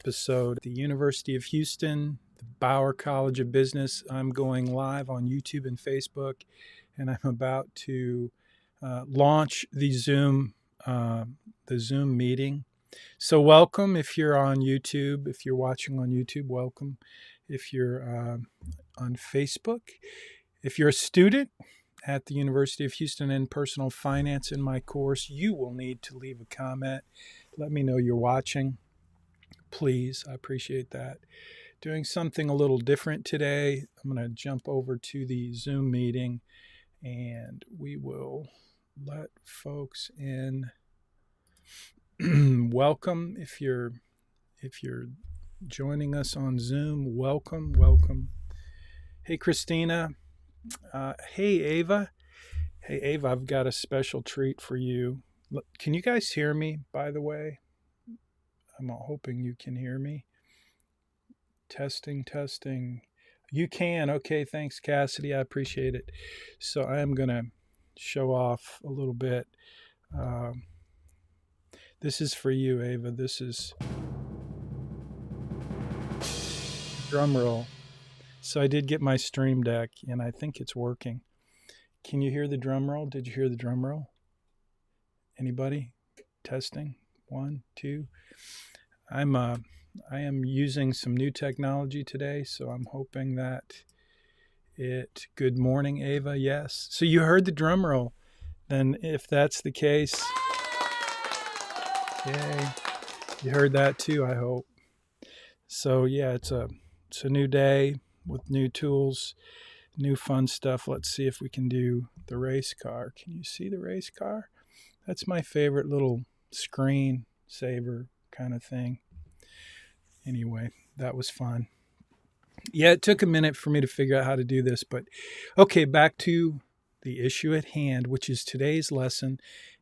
episode at the University of Houston, the Bauer College of Business. I'm going live on YouTube and Facebook, and I'm about to launch the Zoom meeting. So welcome if you're on YouTube. If you're watching on YouTube, welcome. If you're on Facebook, if you're a student at the University of Houston in personal finance in my course, you will need to leave a comment. Let me know you're watching. Please, I appreciate that. Doing something a little different today. I'm going to jump over to the Zoom meeting and we will let folks in. Welcome if you're joining us on Zoom. Welcome. Hey Christina. Hey Ava. Hey Ava, I've got a special treat for you. Can you guys hear me, by the way? I'm hoping you can hear me. Testing. You can. Okay, thanks, Cassidy. I appreciate it. So I am going to show off a little bit. This is for you, Ava. This is drum roll. So I did get my Stream Deck, and I think it's working. Can you hear the drum roll? Did you hear the drum roll? Anybody? Testing. 1, 2. I am using some new technology today, so I'm hoping that good morning, Ava. Yes. So you heard the drum roll. Then if that's the case, yay. You heard that too, I hope. So yeah, it's a new day with new tools, new fun stuff. Let's see if we can do the race car. Can you see the race car? That's my favorite little screen saver kind of thing. Anyway, that was fun. Yeah, it took a minute for me to figure out how to do this, but okay, back to the issue at hand, which is today's lesson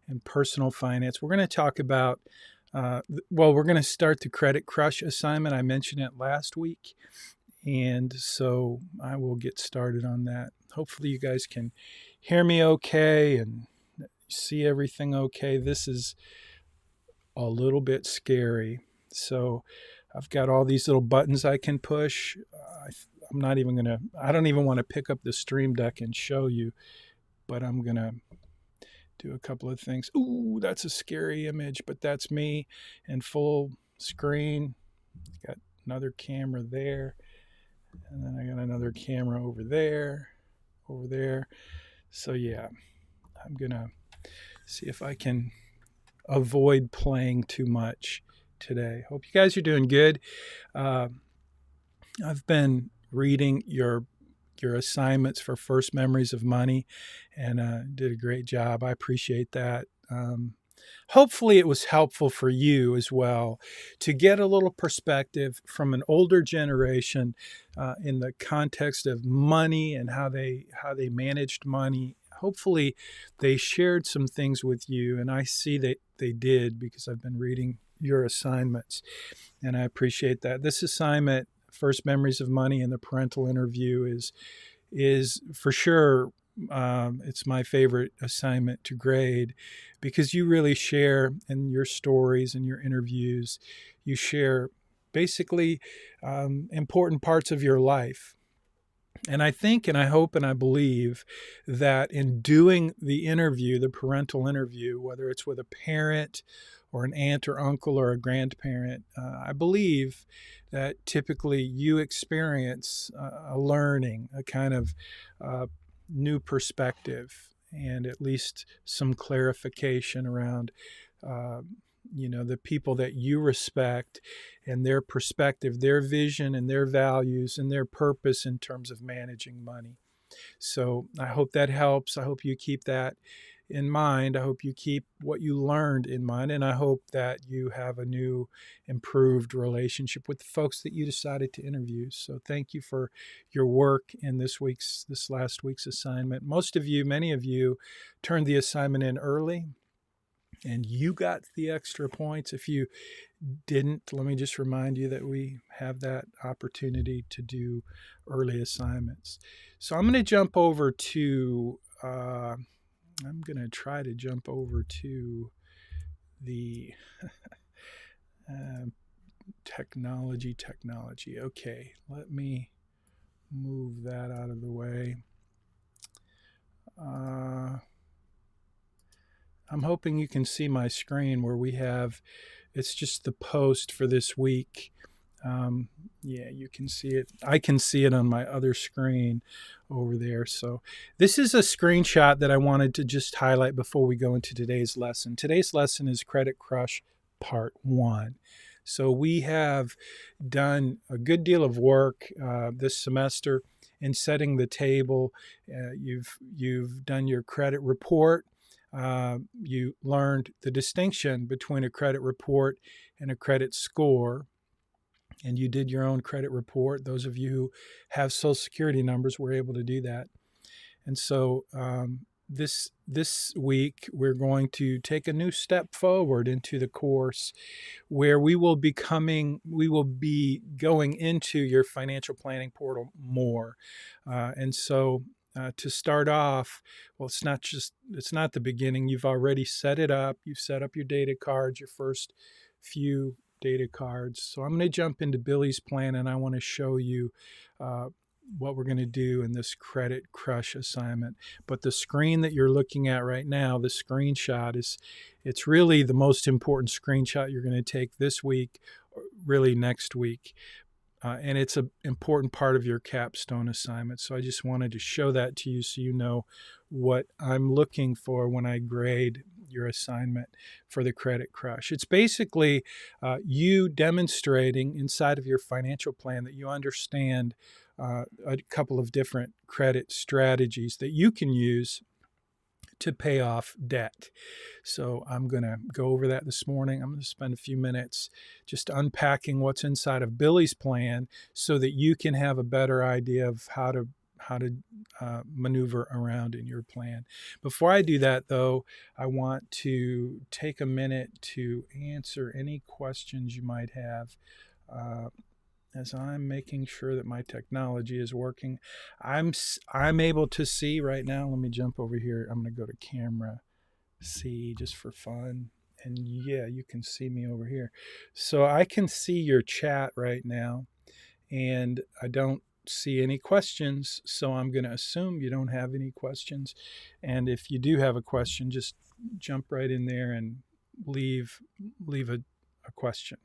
in personal finance. We're going to talk about, we're going to start the Credit Crush assignment. I mentioned it last week, and so I will get started on that. Hopefully you guys can hear me okay and see everything okay. This is a little bit scary. So I've got all these little buttons I can push. I don't even want to pick up the Stream Deck and show you, but I'm going to do a couple of things. Ooh, that's a scary image, but that's me in full screen. Got another camera there, and then I got another camera over there. So yeah, I'm going to see if I can avoid playing too much today. Hope you guys are doing good. I've been reading your assignments for First Memories of Money, and did a great job. I appreciate that. Hopefully it was helpful for you as well to get a little perspective from an older generation in the context of money and how they managed money. Hopefully they shared some things with you, and I see that they did because I've been reading your assignments, and I appreciate that. This assignment, First Memories of Money and the Parental Interview, is for sure, it's my favorite assignment to grade because you really share in your stories and your interviews. You share basically important parts of your life. And I think, and I hope, and I believe that in doing the interview, the parental interview, whether it's with a parent or an aunt or uncle or a grandparent, I believe that typically you experience a learning, a kind of new perspective, and at least some clarification around the people that you respect and their perspective, their vision and their values and their purpose in terms of managing money. So I hope that helps. I hope you keep that in mind. I hope you keep what you learned in mind. And I hope that you have a new, improved relationship with the folks that you decided to interview. So thank you for your work in this last week's assignment. Many of you turned the assignment in early, and you got the extra points. If you didn't, let me just remind you that we have that opportunity to do early assignments. So I'm going to jump over to, the Technology. Okay, let me move that out of the way. I'm hoping you can see my screen where we have, it's just the post for this week. Yeah, you can see it. I can see it on my other screen over there. So this is a screenshot that I wanted to just highlight before we go into today's lesson. Today's lesson is Credit Crush Part 1. So we have done a good deal of work this semester in setting the table. You've done your credit report. You learned the distinction between a credit report and a credit score, and you did your own credit report. Those of you who have Social Security numbers were able to do that. And so this week we're going to take a new step forward into the course where we will be going into your financial planning portal more. And so to start off, well, it's not the beginning. You've already set it up. You've set up your data cards, your first few data cards. So I'm going to jump into Billy's plan, and I want to show you what we're going to do in this Credit Crush assignment. But the screen that you're looking at right now, the screenshot, it's really the most important screenshot you're going to take this week, or really next week. And it's an important part of your capstone assignment. So I just wanted to show that to you so you know what I'm looking for when I grade your assignment for the Credit Crush. It's basically you demonstrating inside of your financial plan that you understand a couple of different credit strategies that you can use to pay off debt. So I'm going to go over that this morning. I'm going to spend a few minutes just unpacking what's inside of Billy's plan so that you can have a better idea of how to maneuver around in your plan. Before I do that, though, I want to take a minute to answer any questions you might have. As I'm making sure that my technology is working, I'm able to see right now. Let me jump over here. I'm going to go to camera C just for fun. And yeah, you can see me over here. So I can see your chat right now, and I don't see any questions. So I'm going to assume you don't have any questions. And if you do have a question, just jump right in there and leave a question.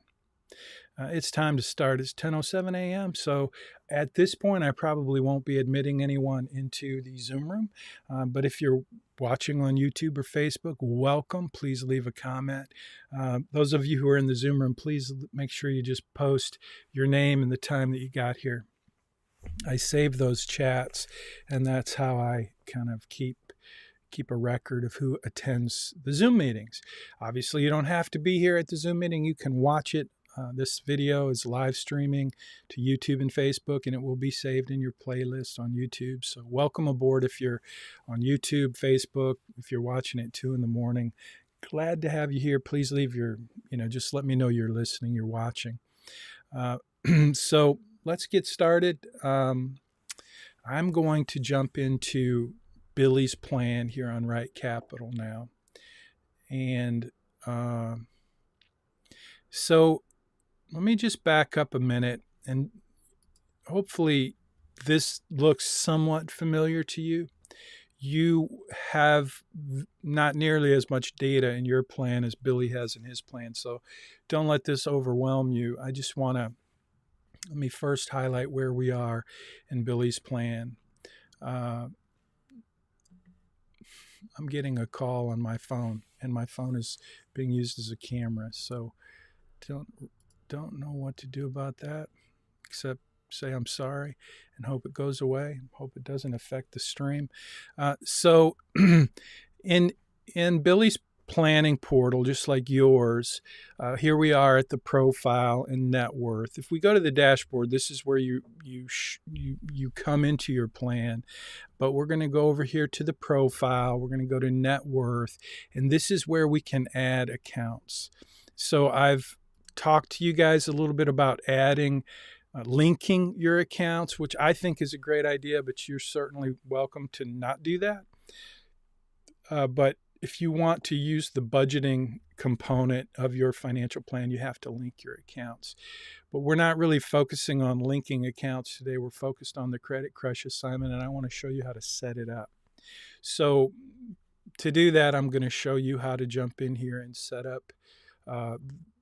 It's time to start. It's 10:07 a.m. So at this point, I probably won't be admitting anyone into the Zoom room. But if you're watching on YouTube or Facebook, welcome. Please leave a comment. Those of you who are in the Zoom room, please make sure you just post your name and the time that you got here. I save those chats, and that's how I kind of keep a record of who attends the Zoom meetings. Obviously, you don't have to be here at the Zoom meeting. You can watch it. This video is live streaming to YouTube and Facebook, and it will be saved in your playlist on YouTube. So welcome aboard if you're on YouTube, Facebook, if you're watching at 2 in the morning. Glad to have you here. Please leave just let me know you're listening, you're watching. So let's get started. I'm going to jump into Billy's plan here on Right Capital now. And so let me just back up a minute, and hopefully this looks somewhat familiar to you. You have not nearly as much data in your plan as Billy has in his plan, so don't let this overwhelm you. I just let me first highlight where we are in Billy's plan. I'm getting a call on my phone, and my phone is being used as a camera, so don't know what to do about that, except say I'm sorry and hope it goes away. Hope it doesn't affect the stream. So in Billy's planning portal, just like yours, here we are at the profile and net worth. If we go to the dashboard, this is where you come into your plan. But we're going to go over here to the profile. We're going to go to net worth, and this is where we can add accounts. So I've talked to you guys a little bit about linking your accounts, which I think is a great idea, but you're certainly welcome to not do that. But if you want to use the budgeting component of your financial plan. You have to link your accounts. But we're not really focusing on linking accounts today. We're focused on the Credit Crush assignment, and I want to show you how to set it up. So to do that, I'm going to show you how to jump in here and set up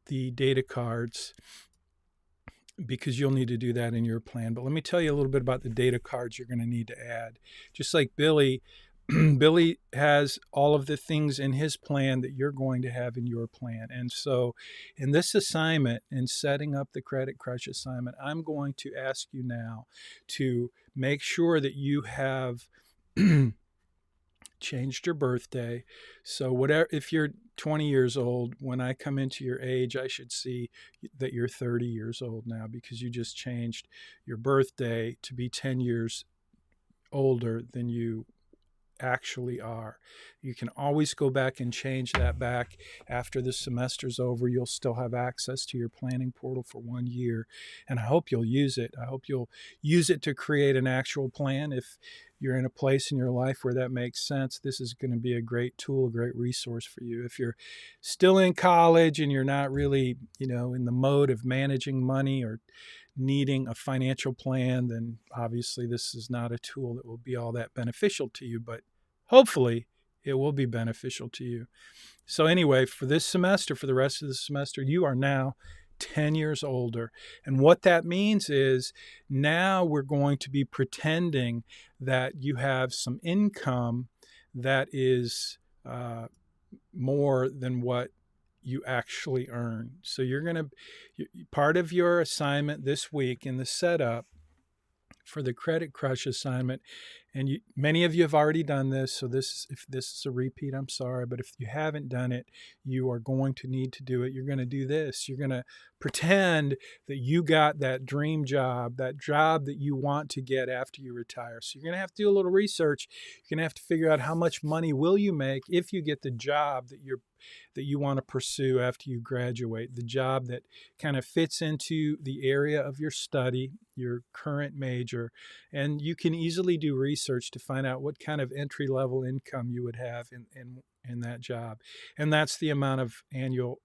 the data cards, because you'll need to do that in your plan. But let me tell you a little bit about the data cards you're going to need to add. Just like Billy, Billy has all of the things in his plan that you're going to have in your plan. And so in this assignment, in setting up the Credit Crush assignment, I'm going to ask you now to make sure that you have changed your birthday. So whatever, if you're 20 years old, when I come into your age, I should see that you're 30 years old now, because you just changed your birthday to be 10 years older than you actually are. You can always go back and change that back after the semester's over. You'll still have access to your planning portal for 1 year, and I hope you'll use it. I hope you'll use it to create an actual plan. If you're in a place in your life where that makes sense, this is going to be a great tool, a great resource for you. If you're still in college and you're not really, in the mode of managing money or needing a financial plan, then obviously this is not a tool that will be all that beneficial to you, but hopefully it will be beneficial to you. So anyway, for this semester, for the rest of the semester, you are now 10 years older. And what that means is now we're going to be pretending that you have some income that is more than what you actually earn. So you're going to, part of your assignment this week in the setup for the Credit Crush assignment, and many of you have already done this, so if this is a repeat, I'm sorry, but if you haven't done it, you are going to need to do it. You're going to do this. You're going to pretend that you got that dream job, that job that you want to get after you retire. So you're going to have to do a little research. You're going to have to figure out how much money will you make if you get the job that you want to pursue after you graduate, the job that kind of fits into the area of your study, your current major, and you can easily do research to find out what kind of entry-level income you would have in that job. And that's the amount of annual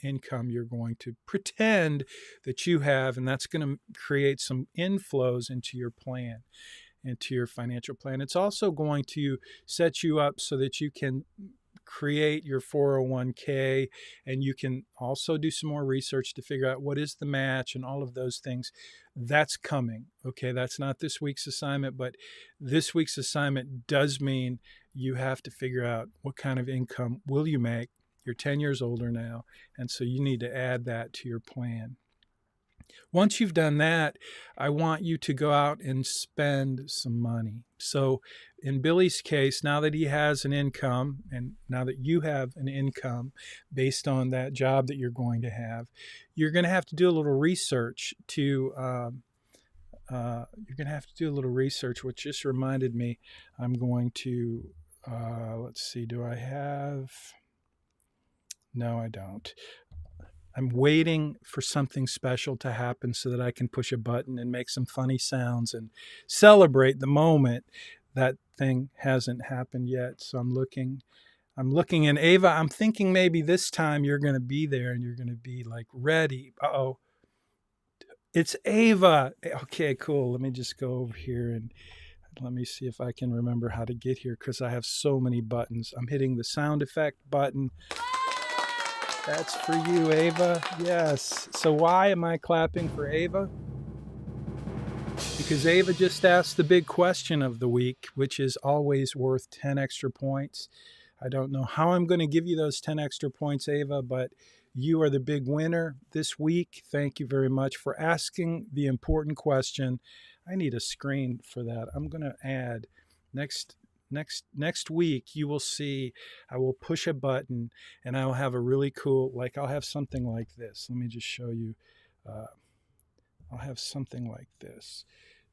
income you're going to pretend that you have, and that's going to create some inflows into your plan, into your financial plan. It's also going to set you up so that you can create your 401k, and you can also do some more research to figure out what is the match and all of those things. That's coming. Okay, that's not this week's assignment, but this week's assignment does mean you have to figure out what kind of income will you make. You're 10 years older now, and so you need to add that to your plan. Once you've done that, I want you to go out and spend some money. So in Billy's case, now that he has an income, and now that you have an income based on that job that you're going to have, you're going to have to do a little research which just reminded me, I'm going to, let's see, do I have? No, I don't. I'm waiting for something special to happen so that I can push a button and make some funny sounds and celebrate the moment. That thing hasn't happened yet. So I'm looking, and Ava, I'm thinking maybe this time you're going to be there and you're going to be like ready. Uh-oh. It's Ava. Okay, cool. Let me just go over here and let me see if I can remember how to get here, because I have so many buttons. I'm hitting the sound effect button. That's for you, Ava. Yes. So why am I clapping for Ava? Because Ava just asked the big question of the week, which is always worth 10 extra points. I don't know how I'm going to give you those 10 extra points, Ava, but you are the big winner this week. Thank you very much for asking the important question. I need a screen for that. I'm going to add next week, you will see I will push a button and I will have a really cool, I'll have something like this. Let me just show you. I'll have something like this.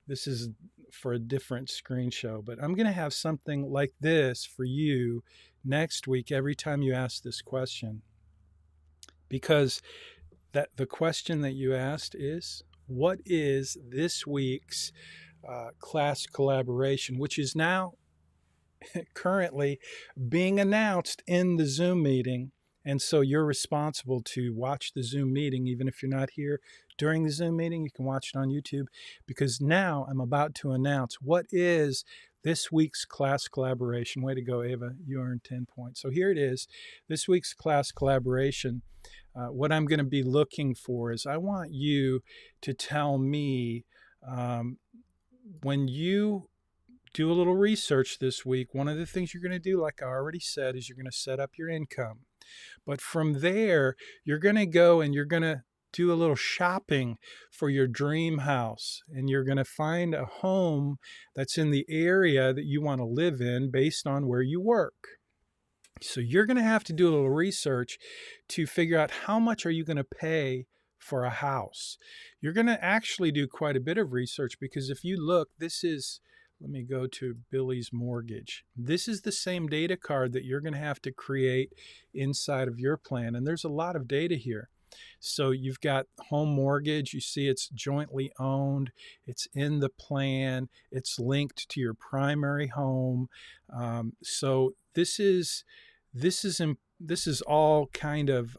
This is for a different screen show, but I'm going to have something like this for you next week every time you ask this question, because the question that you asked is, what is this week's class collaboration, which is now currently being announced in the Zoom meeting And so you're responsible to watch the Zoom meeting, even if you're not here during the Zoom meeting. You can watch it on YouTube, because now I'm about to announce what is this week's class collaboration. Way to go, Ava. You earned 10 points. So here it is. This week's class collaboration. What I'm going to be looking for is I want you to tell me, when you do a little research this week, one of the things you're going to do, like I already said, is you're going to set up your income. But from there, you're going to go and you're going to do a little shopping for your dream house. And you're going to find a home that's in the area that you want to live in based on where you work. So you're going to have to do a little research to figure out how much are you going to pay for a house. You're going to actually do quite a bit of research, because if you look, let me go to Billy's Mortgage. This is the same data card that you're going to have to create inside of your plan. And there's a lot of data here. So you've got home mortgage. You see it's jointly owned. It's in the plan. It's linked to your primary home. So this is all kind of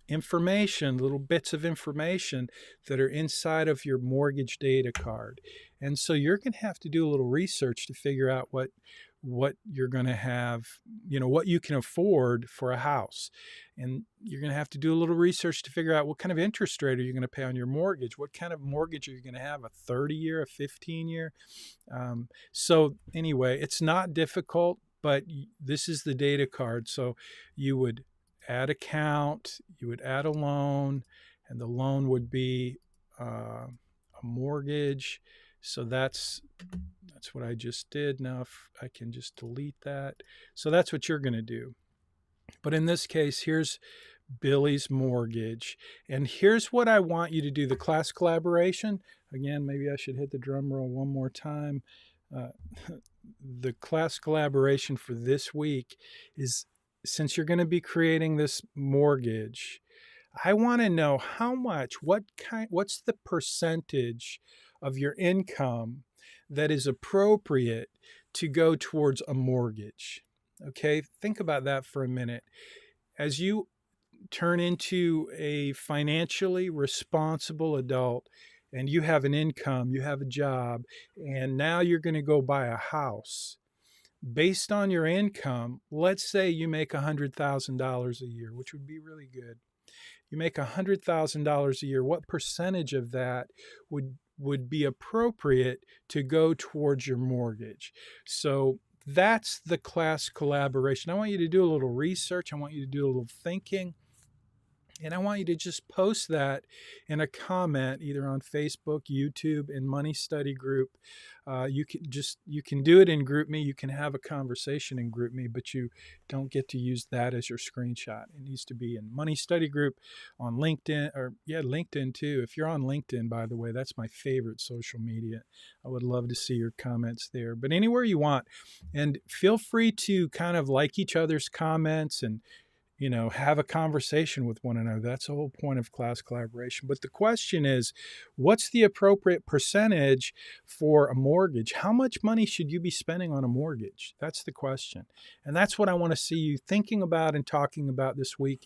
information, little bits of information that are inside of your mortgage data card. And so you're going to have to do a little research to figure out what you're going to have, what you can afford for a house. And you're going to have to do a little research to figure out what kind of interest rate are you going to pay on your mortgage? What kind of mortgage are you going to have? A 30-year, a 15-year? So anyway, it's not difficult, but this is the data card. So you would add account, you would add a loan, and the loan would be a mortgage. So that's what I just did. Now if I can just delete that. So that's what you're going to do. But in this case, here's Billy's Mortgage. And here's what I want you to do. The class collaboration, again, maybe I should hit the drum roll one more time. The class collaboration for this week is, since you're going to be creating this mortgage, I want to know what's the percentage of your income that is appropriate to go towards a mortgage. Okay, think about that for a minute. As you turn into a financially responsible adult and you have an income, you have a job, and now you're going to go buy a house. Based on your income, let's say you make $100,000 a year, which would be really good. You make $100,000 a year. What percentage of that would be appropriate to go towards your mortgage? So that's the class collaboration. I want you to do a little research. I want you to do a little thinking. And I want you to just post that in a comment, either on Facebook, YouTube, in Money Study Group. You can do it in GroupMe. You can have a conversation in GroupMe, but you don't get to use that as your screenshot. It needs to be in Money Study Group on LinkedIn, or LinkedIn too. If you're on LinkedIn, by the way, that's my favorite social media. I would love to see your comments there, but anywhere you want. And feel free to kind of like each other's comments and have a conversation with one another. That's the whole point of class collaboration. But the question is, what's the appropriate percentage for a mortgage? How much money should you be spending on a mortgage? That's the question. And that's what I want to see you thinking about and talking about this week.